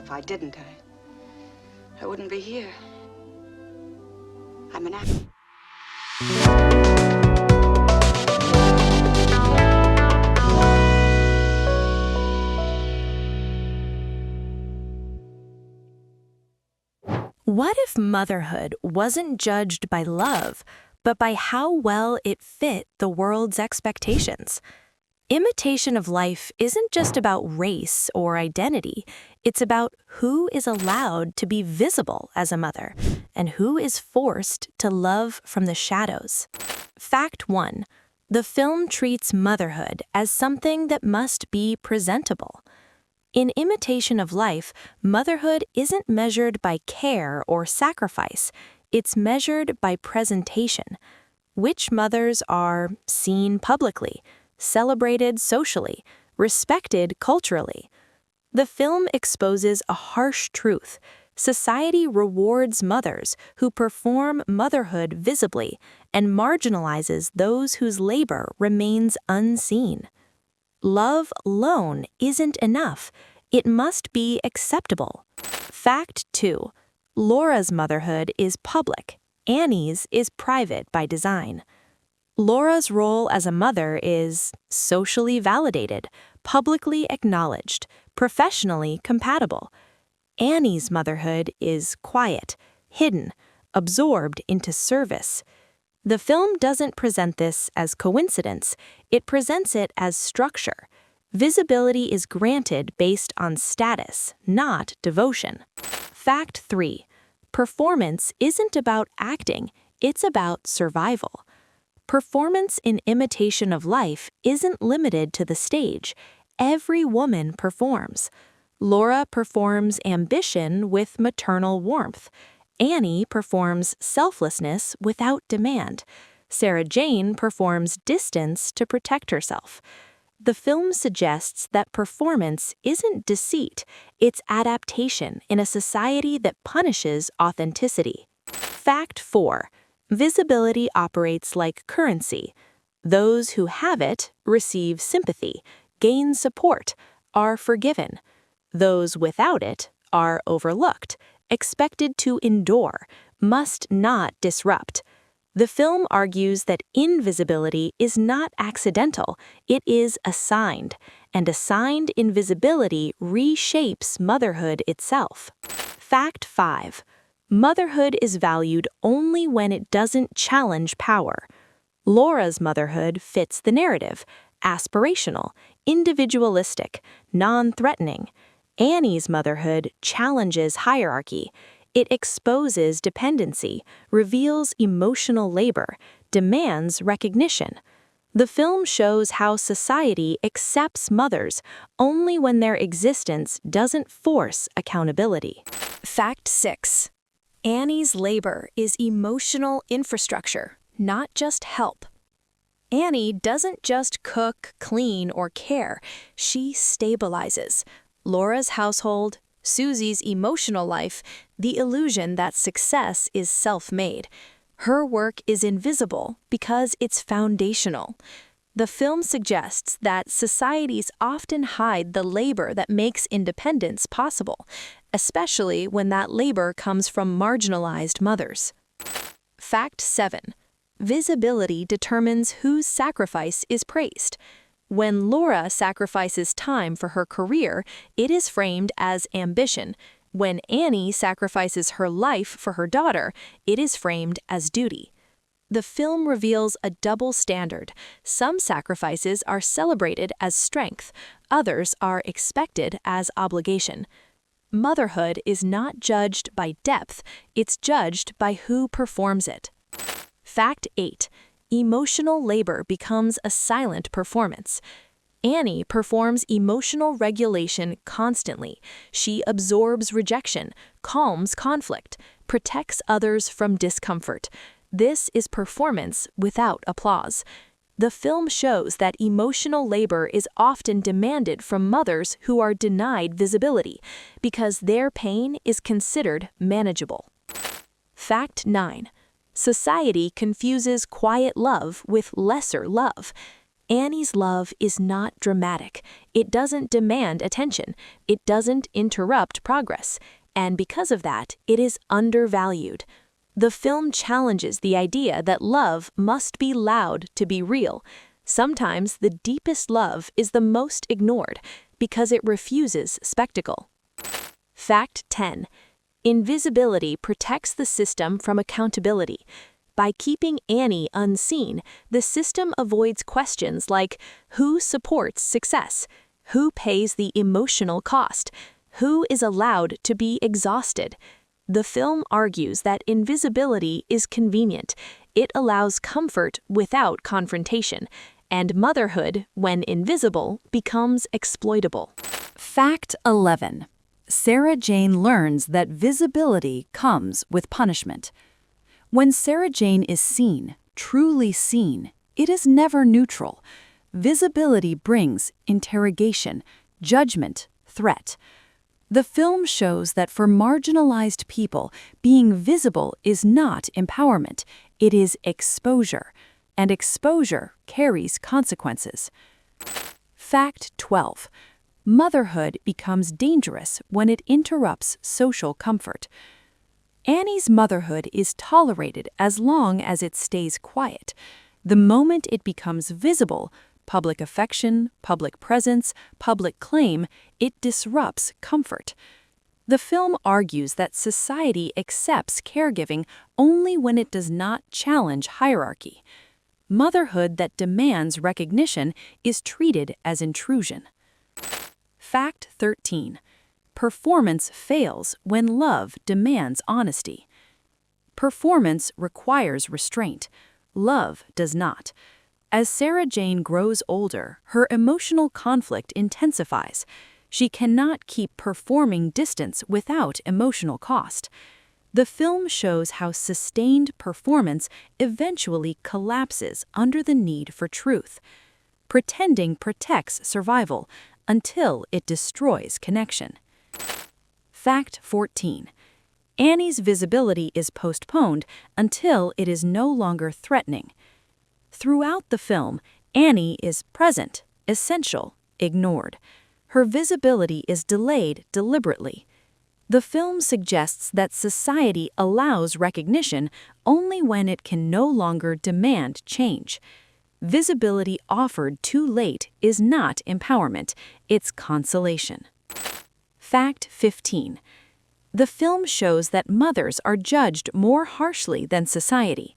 If I didn't, I wouldn't be here. I'm an actor. What if motherhood wasn't judged by love, but by how well it fit the world's expectations? Imitation of life isn't just about race or identity. It's about who is allowed to be visible as a mother and who is forced to love from the shadows. Fact 1. The film treats motherhood as something that must be presentable. In Imitation of Life, motherhood isn't measured by care or sacrifice. It's measured by presentation. Which mothers are seen publicly, celebrated socially, respected culturally? The film exposes a harsh truth. Society rewards mothers who perform motherhood visibly and marginalizes those whose labor remains unseen. Love alone isn't enough. It must be acceptable. Fact 2. Laura's motherhood is public. Annie's is private by design. Laura's role as a mother is socially validated, publicly acknowledged, professionally compatible. Annie's motherhood is quiet, hidden, absorbed into service. The film doesn't present this as coincidence, it presents it as structure. Visibility is granted based on status, not devotion. Fact 3. Performance isn't about acting, it's about survival. Performance in Imitation of Life isn't limited to the stage. Every woman performs. Laura performs ambition with maternal warmth. Annie performs selflessness without demand. Sarah Jane performs distance to protect herself. The film suggests that performance isn't deceit, it's adaptation in a society that punishes authenticity. Fact 4. Visibility operates like currency. Those who have it receive sympathy, gain support, are forgiven. Those without it are overlooked, expected to endure, must not disrupt. The film argues that invisibility is not accidental, it is assigned, and assigned invisibility reshapes motherhood itself. Fact 5. Motherhood is valued only when it doesn't challenge power. Laura's motherhood fits the narrative, aspirational, individualistic, non-threatening. Annie's motherhood challenges hierarchy. It exposes dependency, reveals emotional labor, demands recognition. The film shows how society accepts mothers only when their existence doesn't force accountability. Fact 6. Annie's labor is emotional infrastructure, not just help. Annie doesn't just cook, clean, or care. She stabilizes Laura's household, Susie's emotional life, the illusion that success is self-made. Her work is invisible because it's foundational. The film suggests that societies often hide the labor that makes independence possible, especially when that labor comes from marginalized mothers. Fact 7. Visibility determines whose sacrifice is praised. When Laura sacrifices time for her career, it is framed as ambition. When Annie sacrifices her life for her daughter, it is framed as duty. The film reveals a double standard. Some sacrifices are celebrated as strength, others are expected as obligation. Motherhood is not judged by depth, it's judged by who performs it. Fact 8. Emotional labor becomes a silent performance. Annie performs emotional regulation constantly. She absorbs rejection, calms conflict, protects others from discomfort. This is performance without applause. The film shows that emotional labor is often demanded from mothers who are denied visibility because their pain is considered manageable. Fact 9. Society confuses quiet love with lesser love. Annie's love is not dramatic. It doesn't demand attention. It doesn't interrupt progress. And because of that, it is undervalued. The film challenges the idea that love must be loud to be real. Sometimes the deepest love is the most ignored because it refuses spectacle. Fact 10. Invisibility protects the system from accountability. By keeping Annie unseen, the system avoids questions like who supports success, who pays the emotional cost, who is allowed to be exhausted. The film argues that invisibility is convenient. It allows comfort without confrontation, and motherhood, when invisible, becomes exploitable. Fact 11. Sarah Jane learns that visibility comes with punishment. When Sarah Jane is seen, truly seen, it is never neutral. Visibility brings interrogation, judgment, threat. The film shows that for marginalized people, being visible is not empowerment, it is exposure, and exposure carries consequences. Fact 12. Motherhood becomes dangerous when it interrupts social comfort. Annie's motherhood is tolerated as long as it stays quiet. The moment it becomes visible, public affection, public presence, public claim, it disrupts comfort. The film argues that society accepts caregiving only when it does not challenge hierarchy. Motherhood that demands recognition is treated as intrusion. Fact 13. Performance fails when love demands honesty. Performance requires restraint. Love does not. As Sarah Jane grows older, her emotional conflict intensifies. She cannot keep performing distance without emotional cost. The film shows how sustained performance eventually collapses under the need for truth. Pretending protects survival until it destroys connection. Fact 14. Annie's visibility is postponed until it is no longer threatening. Throughout the film, Annie is present, essential, ignored. Her visibility is delayed deliberately. The film suggests that society allows recognition only when it can no longer demand change. Visibility offered too late is not empowerment, it's consolation. Fact 15. The film shows that mothers are judged more harshly than society.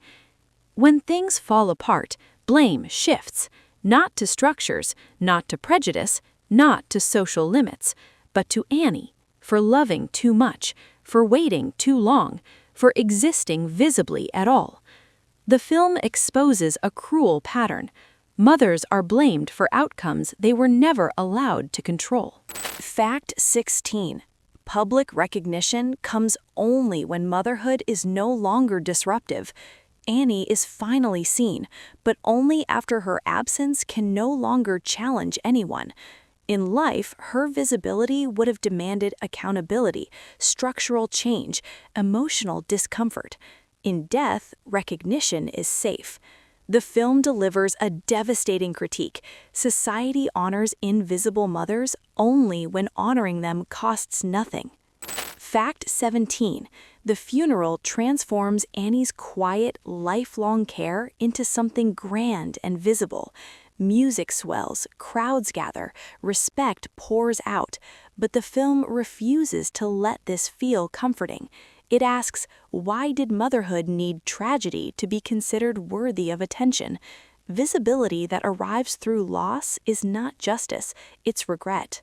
When things fall apart, blame shifts, not to structures, not to prejudice, not to social limits, but to Annie, for loving too much, for waiting too long, for existing visibly at all. The film exposes a cruel pattern. Mothers are blamed for outcomes they were never allowed to control. Fact 16. Public recognition comes only when motherhood is no longer disruptive. Annie is finally seen, but only after her absence can no longer challenge anyone. In life, her visibility would have demanded accountability, structural change, emotional discomfort. In death, recognition is safe. The film delivers a devastating critique. Society honors invisible mothers only when honoring them costs nothing. Fact 17. The funeral transforms Annie's quiet, lifelong care into something grand and visible. Music swells, crowds gather, respect pours out, but the film refuses to let this feel comforting. It asks, why did motherhood need tragedy to be considered worthy of attention? Visibility that arrives through loss is not justice, it's regret.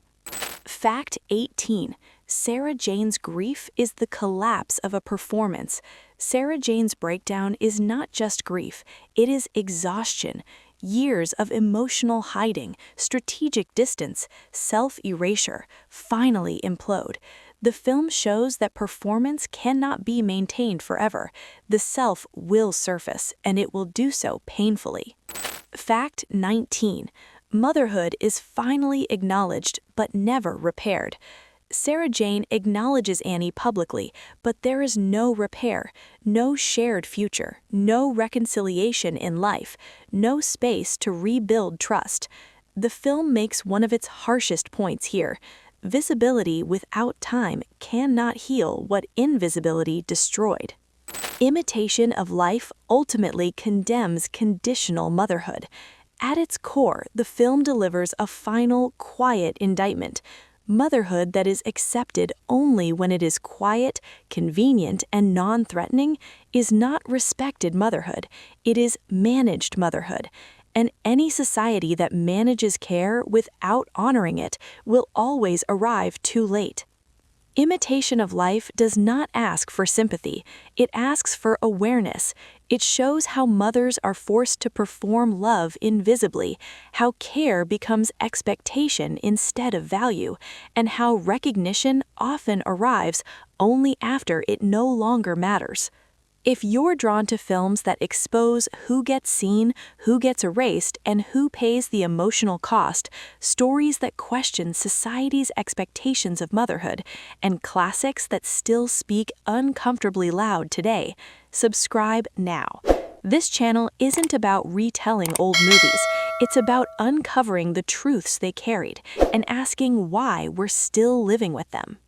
Fact 18. Sarah Jane's grief is the collapse of a performance. Sarah Jane's breakdown is not just grief, it is exhaustion. Years of emotional hiding, strategic distance, self-erasure, finally implode. The film shows that performance cannot be maintained forever. The self will surface, and it will do so painfully. Fact 19. Motherhood is finally acknowledged but never repaired. Sarah Jane acknowledges Annie publicly, but there is no repair, no shared future, no reconciliation in life, no space to rebuild trust. The film makes one of its harshest points here. Visibility without time cannot heal what invisibility destroyed. Imitation of life ultimately condemns conditional motherhood. At its core, the film delivers a final, quiet indictment. Motherhood that is accepted only when it is quiet, convenient, and non-threatening is not respected motherhood. It is managed motherhood. And any society that manages care without honoring it will always arrive too late. Imitation of life does not ask for sympathy, it asks for awareness. It shows how mothers are forced to perform love invisibly, how care becomes expectation instead of value, and how recognition often arrives only after it no longer matters. If you're drawn to films that expose who gets seen, who gets erased, and who pays the emotional cost, stories that question society's expectations of motherhood, and classics that still speak uncomfortably loud today, subscribe now. This channel isn't about retelling old movies, it's about uncovering the truths they carried and asking why we're still living with them.